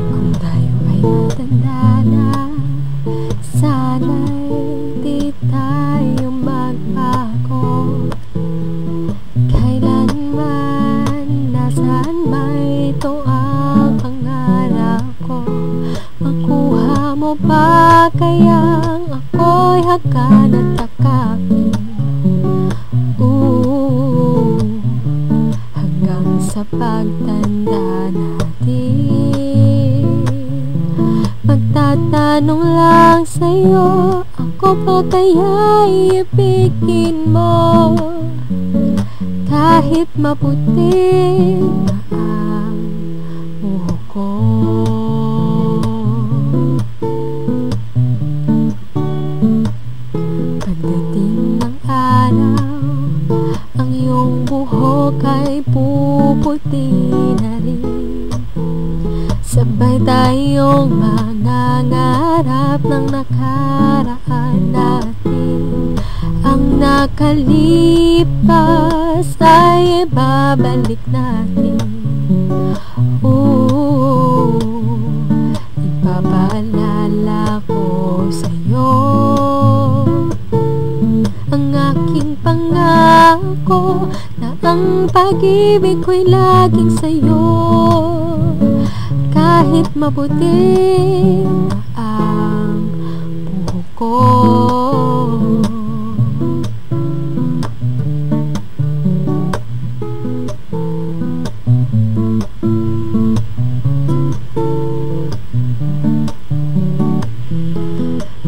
Kung tayo ay matanda na, sana'y di tayo magbago. Kailanman, nasaan may ito ang pangarap ko. Makuha mo ba kayang ako'y hagkan at takapin? Hanggang sa pagtanda natin, magtatanong lang sa'yo, ako ba kaya'y ibigin mo? Kahit maputi na ang buhok ko. Pagdating ng araw, ang iyong buhok ay puputi na rin. Sabay tayong mangangarap ng nakaraan natin. Ang nakalipas ay babalik natin. Ipapaalala ko sa'yo ang aking pangako na ang pag-ibig ko'y laging sa'yo. Kahit maputi ang buhok ko.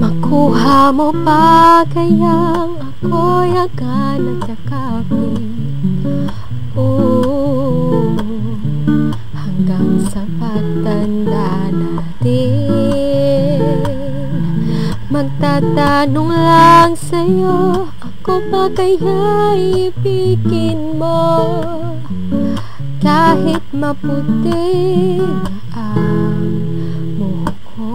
Makuha mo pa kayang ako'y agad at yakapin? Hanggang sa pagtanda natin, magtatanong lang sa'yo, ako ba kaya'y ibigin mo? Kahit maputi na ang buhok ko.